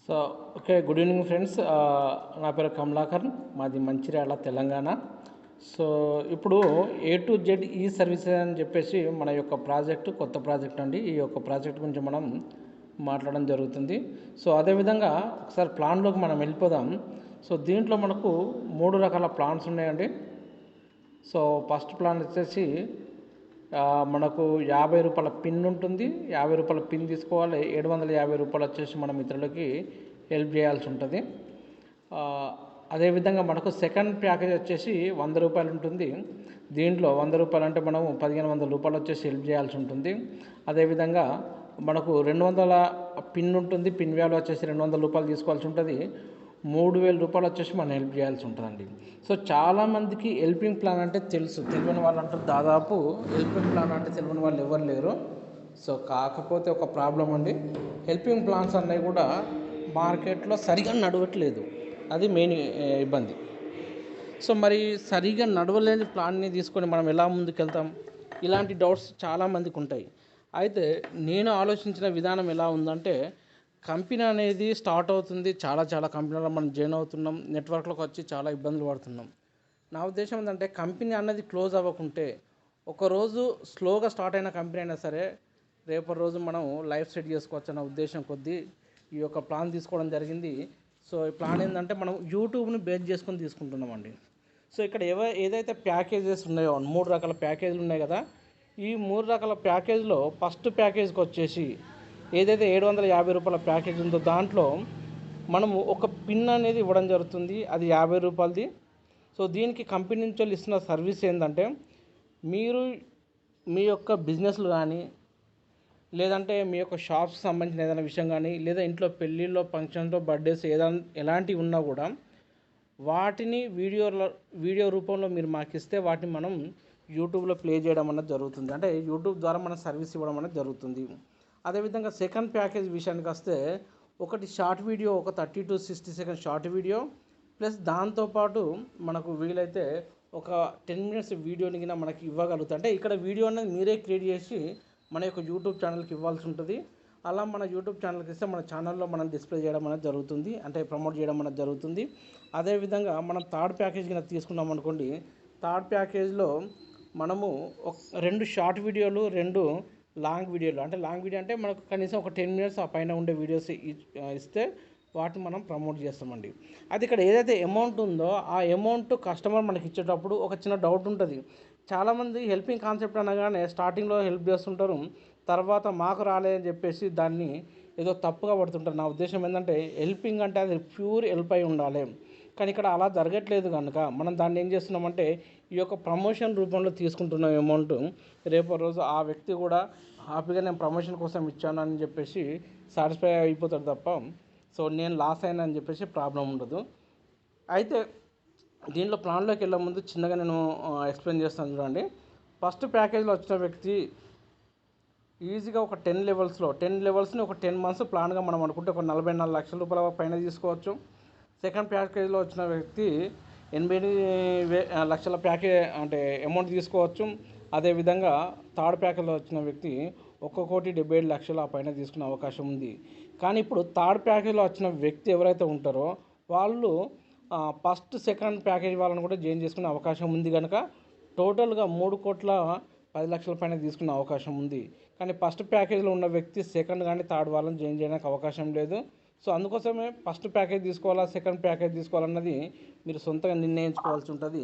So okay, good evening friends. నా పేరు కమలాకర్, మాది మంచిర్యాల, తెలంగాణ. సో ఇప్పుడు A to Z ఈ సర్వీసెస్ అని చెప్పేసి మన యొక్క ప్రాజెక్టు, కొత్త ప్రాజెక్ట్ అండి. ఈ యొక్క ప్రాజెక్ట్ గురించి మనం మాట్లాడడం జరుగుతుంది. సో అదేవిధంగా ఒకసారి ప్లాన్లోకి మనం వెళ్ళిపోదాం. సో దీంట్లో మనకు 3 రకాల ప్లాన్స్ ఉన్నాయండి. సో ఫస్ట్ ప్లాన్ వచ్చేసి మనకు రూ. 50 పిన్ ఉంటుంది. రూ. 50 పిన్ తీసుకోవాలి. రూ. 750 వచ్చేసి మన మిత్రులకి హెల్ప్ చేయాల్సి ఉంటుంది. అదేవిధంగా మనకు సెకండ్ ప్యాకేజ్ వచ్చేసి రూ. 100 ఉంటుంది. దీంట్లో రూ. 100 అంటే మనం రూ. 1500 వచ్చేసి హెల్ప్ చేయాల్సి ఉంటుంది. అదేవిధంగా మనకు 200 పిన్ ఉంటుంది. పిన్ వాల్యూ వచ్చేసి రూ. 200 తీసుకోవాల్సి ఉంటుంది. రూ. 3000 వచ్చేసి మనం హెల్ప్ చేయాల్సి ఉంటుందండి. సో చాలామందికి హెల్పింగ్ ప్లాన్ అంటే తెలుసు, తెలియని వాళ్ళు అంటారు దాదాపు హెల్పింగ్ ప్లాన్ అంటే తెలియని వాళ్ళు ఎవరు లేరు. సో కాకపోతే ఒక ప్రాబ్లం అండి, హెల్పింగ్ ప్లాన్స్ అన్నవి కూడా మార్కెట్లో సరిగా నడవట్లేదు. అది మెయిన్ ఇబ్బంది. సో మరి సరిగా నడవలేని ప్లాన్ని తీసుకొని మనం ఎలా ముందుకెళ్తాం? ఇలాంటి డౌట్స్ చాలామందికి ఉంటాయి. అయితే నేను ఆలోచించిన విధానం ఎలా ఉందంటే, కంపెనీ అనేది స్టార్ట్ అవుతుంది, చాలా కంపెనీలో మనం జాయిన్ అవుతున్నాం, నెట్వర్క్లోకి వచ్చి చాలా ఇబ్బందులు పడుతున్నాం. నా ఉద్దేశం ఏంటంటే, కంపెనీ అన్నది క్లోజ్ అవ్వకుంటే, ఒకరోజు స్లోగా స్టార్ట్ అయిన కంపెనీ అయినా సరే రేపటి రోజు మనం లైఫ్ సెట్ చేసుకోవచ్చు అన్న ఉద్దేశం కొద్దీ ఈ యొక్క ప్లాన్ తీసుకోవడం జరిగింది. సో ఈ ప్లాన్ ఏంటంటే, మనం యూట్యూబ్ని బేస్ చేసుకొని తీసుకుంటున్నామండి. సో ఇక్కడ ఏదైతే ప్యాకేజెస్ ఉన్నాయో 3 రకాల ప్యాకేజీలు ఉన్నాయి కదా, ఈ 3 రకాల ప్యాకేజ్లో ఫస్ట్ ప్యాకేజ్కి వచ్చేసి ఏదైతే రూ. 750 ప్యాకేజ్ ఉందో దాంట్లో మనము ఒక పిన్ అనేది ఇవ్వడం జరుగుతుంది. అది రూ. 50. సో దీనికి కంపెనీ నుంచి వాళ్ళు ఇస్తున్న సర్వీస్ ఏంటంటే, మీరు మీ యొక్క బిజినెస్లు కానీ, లేదంటే మీ యొక్క షాప్స్ సంబంధించిన ఏదైనా విషయం కానీ, లేదా ఇంట్లో పెళ్ళిళ్ళు, ఫంక్షన్లో, బర్త్డేస్ ఎలాంటివి ఉన్నా కూడా వాటిని వీడియో రూపంలో మీరు మాకు ఇస్తే వాటిని మనం యూట్యూబ్లో ప్లే చేయడం అన్నది జరుగుతుంది. అంటే యూట్యూబ్ ద్వారా మనం సర్వీస్ ఇవ్వడం అనేది జరుగుతుంది. అదేవిధంగా సెకండ్ ప్యాకేజ్ విషయానికి వస్తే, ఒకటి షార్ట్ వీడియో, ఒక 30 to 60 second short video, plus దాంతోపాటు మనకు వీలైతే ఒక 10 minutes వీడియోని కింద మనకి ఇవ్వగలుగుతాం. అంటే ఇక్కడ వీడియో అనేది మీరే క్రియేట్ చేసి మన యొక్క యూట్యూబ్ ఛానల్కి ఇవ్వాల్సి ఉంటుంది. అలా మన యూట్యూబ్ ఛానల్కి ఇస్తే మన ఛానల్లో మనం డిస్ప్లే చేయడం అనేది జరుగుతుంది, అంటే ప్రమోట్ చేయడం అనేది జరుగుతుంది. అదేవిధంగా మనం థర్డ్ ప్యాకేజ్ కింద తీసుకున్నాం అనుకోండి, థర్డ్ ప్యాకేజ్లో మనము 2 షార్ట్ వీడియోలు, 2 లాంగ్ వీడియోలు, అంటే లాంగ్ వీడియో అంటే మనకు కనీసం ఒక 10 minutes ఆ పైన ఉండే వీడియోస్ ఇస్తే వాటిని మనం ప్రమోట్ చేస్తామండి. అది ఇక్కడ ఏదైతే అమౌంట్ ఉందో ఆ అమౌంట్ కస్టమర్ మనకి ఇచ్చేటప్పుడు ఒక చిన్న డౌట్ ఉంటుంది. చాలామంది హెల్పింగ్ కాన్సెప్ట్ అనగానే స్టార్టింగ్లో హెల్ప్ చేస్తుంటారు, తర్వాత మాకు రాలేదని చెప్పేసి దాన్ని ఏదో తప్పుగా పడుతుంటారు. నా ఉద్దేశం ఏంటంటే, హెల్పింగ్ అంటే అది ప్యూర్ హెల్ప్ అయి ఉండాలి. కానీ ఇక్కడ అలా జరగట్లేదు కనుక మనం దాన్ని ఏం చేస్తున్నామంటే, ఈ యొక్క ప్రమోషన్ రూపంలో తీసుకుంటున్న అమౌంట్ రేపు రోజు ఆ వ్యక్తి కూడా హ్యాపీగా నేను ప్రమోషన్ కోసం ఇచ్చాను అని చెప్పేసి సాటిస్ఫై అయిపోతాడు తప్ప, సో నేను లాస్ అయినా అని చెప్పేసి ప్రాబ్లం ఉండదు. అయితే దీంట్లో ప్లాన్లోకి వెళ్ళే ముందు చిన్నగా నేను ఎక్స్ప్లెయిన్ చేస్తాను చూడండి. ఫస్ట్ ప్యాకేజ్లో వచ్చిన వ్యక్తి ఈజీగా ఒక 10 లెవెల్స్ని ఒక 10 months ప్లాన్గా మనం అనుకుంటే ఒక రూ. 44 లక్షల పైన తీసుకోవచ్చు. సెకండ్ ప్యాకేజ్లో వచ్చిన వ్యక్తి 88 లక్షల ప్యాకేజ్ అంటే అమౌంట్ తీసుకోవచ్చు. అదేవిధంగా థర్డ్ ప్యాకేజ్లో వచ్చిన వ్యక్తి 1,77 లక్షల పైన తీసుకునే అవకాశం ఉంది. కానీ ఇప్పుడు థర్డ్ ప్యాకేజ్లో వచ్చిన వ్యక్తి ఎవరైతే ఉంటారో వాళ్ళు ఫస్ట్ సెకండ్ ప్యాకేజ్ వాళ్ళని కూడా జాయిన్ చేసుకునే అవకాశం ఉంది కనుక టోటల్గా 3,10,00,000 పైన తీసుకునే అవకాశం ఉంది. కానీ ఫస్ట్ ప్యాకేజ్లో ఉన్న వ్యక్తి సెకండ్ కానీ థర్డ్ వాళ్ళని జాయిన్ చేయడానికి అవకాశం లేదు. సో అందుకోసమే ఫస్ట్ ప్యాకేజ్ తీసుకోవాలా, సెకండ్ ప్యాకేజ్ తీసుకోవాలన్నది మీరు సొంతంగా నిర్ణయించుకోవాల్సి ఉంటుంది.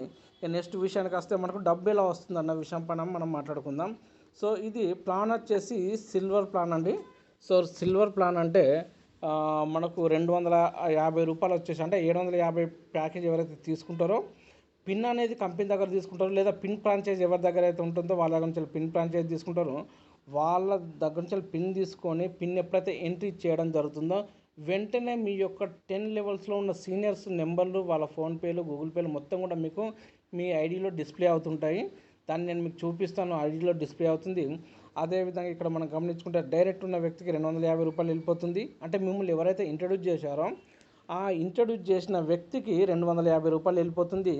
నెక్స్ట్ విషయానికి వస్తే, మనకు డబ్బు ఎలా వస్తుంది అన్న విషయం పైన మనం మాట్లాడుకుందాం. సో ఇది ప్లాన్ వచ్చేసి సిల్వర్ ప్లాన్ అండి. సో సిల్వర్ ప్లాన్ అంటే మనకు రూ. 250 వచ్చేసి, అంటే 750 ప్యాకేజ్ ఎవరైతే తీసుకుంటారో, పిన్ అనేది కంపెనీ దగ్గర తీసుకుంటారో, లేదా పిన్ ఫ్రాంచైజ్ ఎవరి దగ్గర అయితే ఉంటుందో వాళ్ళ దగ్గర నుంచి పిన్ ఫ్రాంచైజ్ తీసుకుంటారో, వాళ్ళ దగ్గర నుంచి పిన్ తీసుకొని పిన్ ఎప్పుడైతే ఎంట్రీ చేయడం జరుగుతుందో వెంటనే మీ యొక్క 10 లెవెల్స్లో ఉన్న సీనియర్స్ నెంబర్లు, వాళ్ళ ఫోన్పేలు, గూగుల్ పేలు మొత్తం కూడా మీకు మీ ఐడిలో డిస్ప్లే అవుతుంటాయి. దాన్ని నేను మీకు చూపిస్తాను. ఐడిలో డిస్ప్లే అవుతుంది. అదేవిధంగా ఇక్కడ మనం గమనించుకుంటే డైరెక్ట్ ఉన్న వ్యక్తికి రూ. 250 వెళ్ళిపోతుంది. అంటే మిమ్మల్ని ఎవరైతే ఇంట్రడ్యూస్ చేశారో ఆ ఇంట్రడ్యూస్ చేసిన వ్యక్తికి రూ. 250 వెళ్ళిపోతుంది.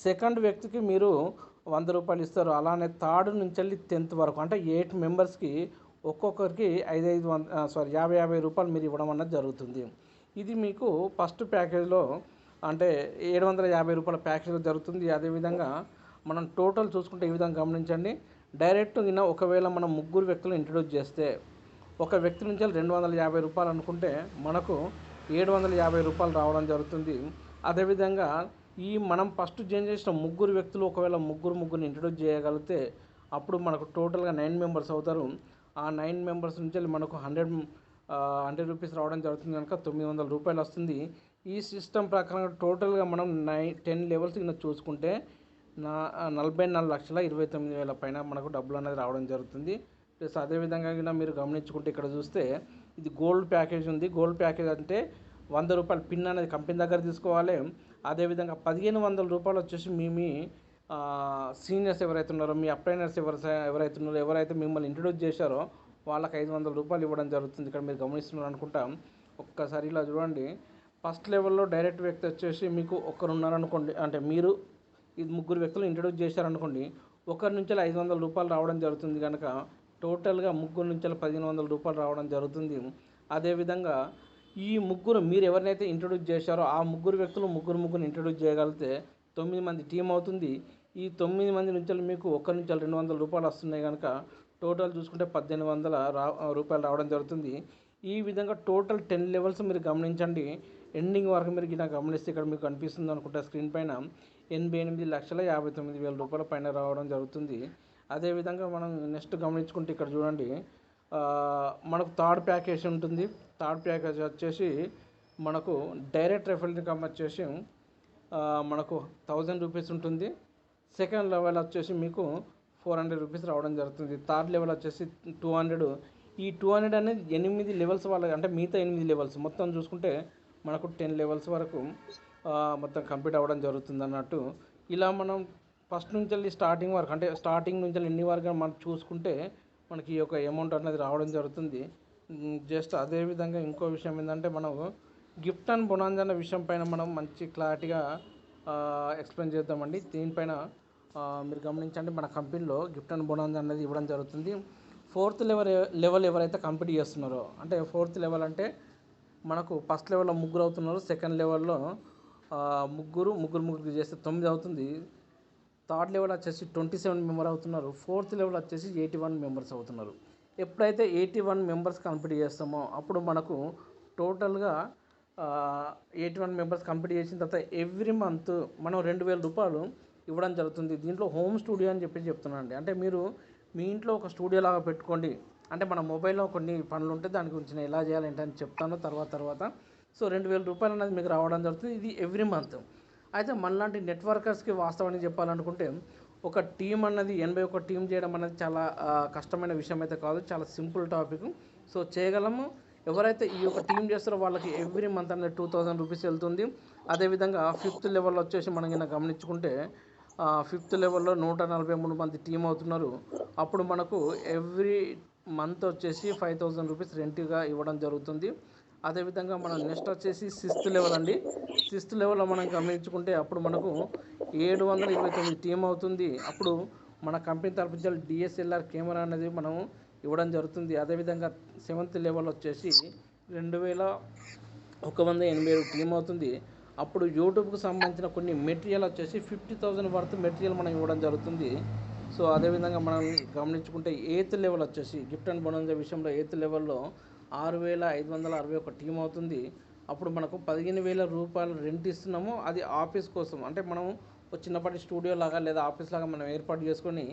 సెకండ్ వ్యక్తికి మీరు రూ. 100 ఇస్తారు. అలానే థర్డ్ నుంచి వెళ్ళి 10th వరకు, అంటే 8 మెంబర్స్కి ఒక్కొక్కరికి రూ. 50 మీరు ఇవ్వడం అన్నది జరుగుతుంది. ఇది మీకు ఫస్ట్ ప్యాకేజ్లో అంటే 750 రూపాయల ప్యాకేజ్లో జరుగుతుంది. అదేవిధంగా మనం టోటల్ చూసుకుంటే ఈ విధంగా గమనించండి. డైరెక్ట్ ఒకవేళ మనం ముగ్గురు వ్యక్తులు ఇంట్రడ్యూస్ చేస్తే ఒక వ్యక్తి నుంచి 250 రూపాయలు అనుకుంటే మనకు 750 రూపాయలు రావడం జరుగుతుంది. అదేవిధంగా ఈ మనం ఫస్ట్ జాయిన్ చేసిన ముగ్గురు వ్యక్తులు ఒకవేళ ముగ్గురిని ఇంట్రడ్యూస్ చేయగలిగితే అప్పుడు మనకు టోటల్గా 9 మెంబర్స్ అవుతారు. ఆ 9 మెంబర్స్ నుంచి మనకు 100 రూపీస్ రావడం జరుగుతుంది కనుక 900 రూపాయలు వస్తుంది. ఈ సిస్టమ్ ప్రకారం టోటల్గా మనం 10 లెవెల్స్ కింద చూసుకుంటే 44,29,000 పైన మనకు డబ్బులు అనేది రావడం జరుగుతుంది. ప్లస్ అదేవిధంగా కూడా మీరు గమనించుకుంటే ఇక్కడ చూస్తే ఇది గోల్డ్ ప్యాకేజ్ ఉంది. గోల్డ్ ప్యాకేజ్ అంటే 100 రూపాయల పిన్ అనేది కంపెనీ దగ్గర తీసుకోవాలి. అదేవిధంగా 1500 రూపాయలు వచ్చేసి మీ సీనియర్స్ ఎవరైతే ఉన్నారో, మీ అప్లైనర్స్ ఎవరైతే ఉన్నారో, ఎవరైతే మిమ్మల్ని ఇంట్రడ్యూస్ చేశారో వాళ్ళకి 500 రూపాయలు ఇవ్వడం జరుగుతుంది. ఇక్కడ మీరు గమనిస్తున్నారు అనుకుంటా. ఒక్కసారి ఇలా చూడండి. ఫస్ట్ లెవెల్లో డైరెక్ట్ వ్యక్తి వచ్చేసి మీకు ఒకరు ఉన్నారనుకోండి, అంటే మీరు ఇది ముగ్గురు వ్యక్తులు ఇంట్రడ్యూస్ చేశారనుకోండి, ఒకరి నుంచి 500 రూపాయలు రావడం జరుగుతుంది కనుక టోటల్గా ముగ్గురు నుంచి 1500 రూపాయలు రావడం జరుగుతుంది. అదేవిధంగా ఈ ముగ్గురు మీరు ఎవరినైతే ఇంట్రడ్యూస్ చేశారో ఆ ముగ్గురు వ్యక్తులు ముగ్గురిని ఇంట్రడ్యూస్ చేయగలిగితే 9 మంది టీం అవుతుంది. ఈ 9 మంది నుంచి మీకు ఒకరి నుంచి 200 రూపాయలు వస్తున్నాయి కనుక టోటల్ చూసుకుంటే 1800 రూపాయలు రావడం జరుగుతుంది. ఈ విధంగా టోటల్ 10 లెవెల్స్ మీరు గమనించండి. ఎండింగ్ వరకు మీరు ఇలా గమనిస్తే ఇక్కడ మీకు కనిపిస్తుంది అనుకుంటా స్క్రీన్ పైన 88,59,000 రూపాయల పైన రావడం జరుగుతుంది. అదేవిధంగా మనం నెక్స్ట్ గమనించుకుంటే ఇక్కడ చూడండి, మనకు థర్డ్ ప్యాకేజ్ ఉంటుంది. థర్డ్ ప్యాకేజ్ వచ్చేసి మనకు డైరెక్ట్ రెఫరల్ ఇన్కమ్ వచ్చేసి మనకు 1000 రూపీస్ ఉంటుంది. సెకండ్ లెవెల్ వచ్చేసి మీకు 400 రూపీస్ రావడం జరుగుతుంది. థర్డ్ లెవెల్ వచ్చేసి 200. ఈ 200 అనేది 8 లెవెల్స్ వాళ్ళకి, అంటే మిగతా 8 లెవెల్స్ మొత్తం చూసుకుంటే మనకు 10 లెవెల్స్ వరకు మొత్తం కంప్లీట్ అవ్వడం జరుగుతుంది అన్నట్టు. ఇలా మనం ఫస్ట్ నుంచి వెళ్ళి స్టార్టింగ్ వరకు, అంటే స్టార్టింగ్ నుంచి ఎన్ని వరకు మనం చూసుకుంటే మనకి ఈ యొక్క అమౌంట్ అనేది రావడం జరుగుతుంది. జస్ట్ అదేవిధంగా ఇంకో విషయం ఏంటంటే మనం గిఫ్ట్ అండ్ బొనాన్జా అనే విషయం పైన మనం మంచి క్లారిటీగా ఎక్స్ప్లెయిన్ చేద్దామండి. దీనిపైన మీరు గమనించండి, మన కంపెనీలో గిఫ్ట్ అండ్ బొనాన్జా అనేది ఇవ్వడం జరుగుతుంది. ఫోర్త్ లెవెల్ ఎవరైతే కంప్లీట్ చేస్తున్నారో, అంటే ఫోర్త్ లెవెల్ అంటే మనకు ఫస్ట్ లెవెల్లో ముగ్గురు అవుతున్నారు, సెకండ్ లెవెల్లో ముగ్గురు చేస్తే 9 అవుతుంది. థర్డ్ లెవెల్ వచ్చేసి 27 మెంబర్ అవుతున్నారు. ఫోర్త్ లెవెల్ వచ్చేసి 81 మెంబర్స్ అవుతున్నారు. ఎప్పుడైతే 81 మెంబర్స్ కంప్లీట్ చేస్తామో అప్పుడు మనకు టోటల్గా 81 మెంబర్స్ కంప్లీట్ చేసిన తర్వాత ఎవ్రీ మంత్ మనం 2000 రూపాయలు ఇవ్వడం జరుగుతుంది. దీంట్లో హోమ్ స్టూడియో అని చెప్తున్నాను అండి. అంటే మీరు మీ ఇంట్లో ఒక స్టూడియో లాగా పెట్టుకోండి. అంటే మన మొబైల్లో కొన్ని పనులు ఉంటే దాని గురించి నేను ఎలా చేయాలంటే అని చెప్తాను తర్వాత. సో 2000 రూపాయలు అనేది మీకు రావడం జరుగుతుంది. ఇది ఎవ్రీ మంత్. అయితే మనలాంటి నెట్వర్కర్స్కి వాస్తవానికి చెప్పాలనుకుంటే ఒక టీం అన్నది 81 టీం చేయడం అనేది చాలా కష్టమైన విషయం అయితే కాదు, చాలా సింపుల్ టాపిక్. సో చేయగలము. ఎవరైతే ఈ యొక్క టీం చేస్తారో వాళ్ళకి ఎవ్రీ మంత్ అనేది 2000 రూపీస్ వెళ్తుంది. అదేవిధంగా ఫిఫ్త్ లెవెల్లో వచ్చేసి మనం కింద గమనించుకుంటే ఫిఫ్త్ లెవెల్లో 143 మంది టీం అవుతున్నారు. అప్పుడు మనకు ఎవ్రీ మంత్ వచ్చేసి 5000 రూపీస్ రెంట్గా ఇవ్వడం జరుగుతుంది. అదేవిధంగా మనం నెక్స్ట్ వచ్చేసి 6th లెవెల్ అండి. 6th లెవెల్లో మనం గమనించుకుంటే అప్పుడు మనకు 729 టీం అవుతుంది. అప్పుడు మన కంపెనీ తరఫు నుంచి DSLR కెమెరా అనేది మనం ఇవ్వడం జరుగుతుంది. అదేవిధంగా 7th లెవెల్ వచ్చేసి 2187 టీం అవుతుంది. అప్పుడు యూట్యూబ్కి సంబంధించిన కొన్ని మెటీరియల్ వచ్చేసి 50,000 వర్త్ మెటీరియల్ మనం ఇవ్వడం జరుగుతుంది. సో అదేవిధంగా మనం గమనించుకుంటే 8th లెవెల్ వచ్చేసి గిఫ్ట్ అండ్ బొనాన్జా విషయంలో 8th లెవెల్లో 6,561 టీం అవుతుంది. అప్పుడు మనకు 15,000 రూపాయలు రెంట్ ఇస్తున్నాము. అది ఆఫీస్ కోసం, అంటే మనం ఒక చిన్నపాటి స్టూడియో లాగా లేదా ఆఫీస్ లాగా మనం ఏర్పాటు చేసుకొని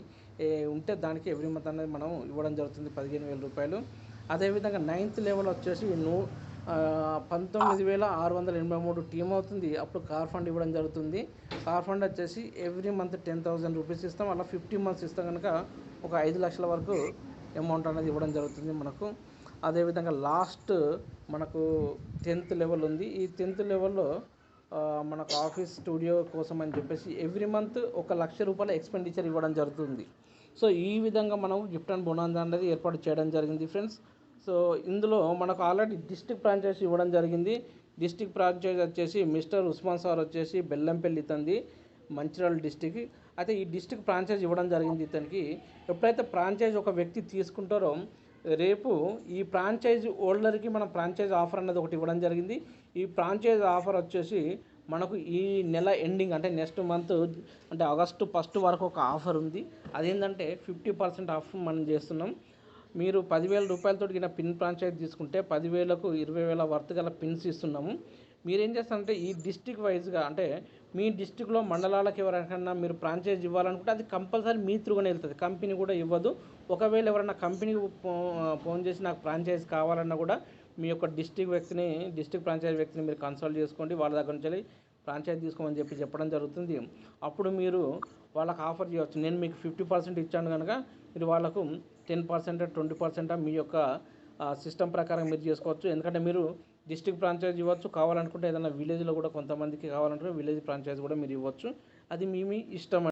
ఉంటే దానికి ఎవ్రీ మంత్ అనేది మనం ఇవ్వడం జరుగుతుంది 15,000 రూపాయలు. అదేవిధంగా 9th లెవెల్ వచ్చేసి 19,683 టీం అవుతుంది. అప్పుడు కార్ ఫండ్ ఇవ్వడం జరుగుతుంది. కార్ ఫండ్ వచ్చేసి ఎవ్రీ మంత్ 10,000 రూపీస్ ఇస్తాం. అలా 50 మంత్స్ ఇస్తాం కనుక ఒక 5 లక్షల వరకు అమౌంట్ అనేది ఇవ్వడం జరుగుతుంది మనకు. అదేవిధంగా లాస్ట్ మనకు 10th లెవెల్ ఉంది. ఈ 10th లెవెల్లో మనకు ఆఫీస్ స్టూడియో కోసం అని చెప్పేసి ఎవ్రీ మంత్ 1,00,000 రూపాయల ఎక్స్పెండిచర్ ఇవ్వడం జరుగుతుంది. సో ఈ విధంగా మనం గిఫ్ట్ అండ్ బొనాన్జా అనేది ఏర్పాటు చేయడం జరిగింది ఫ్రెండ్స్. సో ఇందులో మనకు ఆల్రెడీ డిస్ట్రిక్ట్ ఫ్రాంచైజ్ ఇవ్వడం జరిగింది. డిస్ట్రిక్ట్ ఫ్రాంచైజ్ వచ్చేసి మిస్టర్ ఉస్మాన్ సార్ వచ్చేసి బెల్లంపల్లి ఇతంది, మంచిర్యాల డిస్టిక్. అయితే ఈ డిస్ట్రిక్ట్ ఫ్రాంచైజ్ ఇవ్వడం జరిగింది ఇతనికి. ఎప్పుడైతే ఫ్రాంచైజ్ ఒక వ్యక్తి తీసుకుంటారో రేపు ఈ ఫ్రాంచైజీ హోల్డర్కి మనం ఫ్రాంచైజ్ ఆఫర్ అన్నది ఒకటి ఇవ్వడం జరిగింది. ఈ ఫ్రాంచైజ్ ఆఫర్ వచ్చేసి మనకు ఈ నెల ఎండింగ్ అంటే నెక్స్ట్ మంత్ అంటే ఆగస్టు 1 వరకు ఒక ఆఫర్ ఉంది. అదేంటంటే 50% ఆఫ్ మనం చేస్తున్నాం. మీరు 10,000 రూపాయలతో పిన్ ఫ్రాంచైజ్ తీసుకుంటే 10,000కు 20,000 వర్త్ గల పిన్స్ ఇస్తున్నాము. మీరేం చేస్తారంటే ఈ డిస్టిక్ వైజ్గా అంటే మీ డిస్టిక్లో మండలాలకు ఎవరికైనా మీరు ఫ్రాంచైజ్ ఇవ్వాలనుకుంటే అది కంపల్సరీ మీ త్రూగానే వెళ్తుంది, కంపెనీ కూడా ఇవ్వదు. ఒకవేళ ఎవరైనా కంపెనీకి ఫోన్ చేసి నాకు ఫ్రాంచైజ్ కావాలన్నా కూడా మీ యొక్క డిస్టిక్ ఫ్రాంచైజ్ వ్యక్తిని మీరు కన్సల్ట్ చేసుకోండి, వాళ్ళ దగ్గర నుంచి ఫ్రాంచైజ్ తీసుకోమని చెప్పడం జరుగుతుంది. అప్పుడు మీరు వాళ్ళకి ఆఫర్ చేయవచ్చు. నేను మీకు 50% ఇచ్చాను కనుక మీరు వాళ్ళకు 10%, 20% మీ యొక్క సిస్టమ్ ప్రకారం మీరు చేసుకోవచ్చు. ఎందుకంటే మీరు డిస్టిక్ ఫ్రాంచైజ్ ఇవ్వచ్చు, కావాలనుకుంటే ఏదైనా విలేజ్లో కూడా కొంతమందికి కావాలంటే విలేజ్ ఫ్రాంచైజ్ కూడా మీరు ఇవ్వచ్చు. అది మీ ఇష్టం.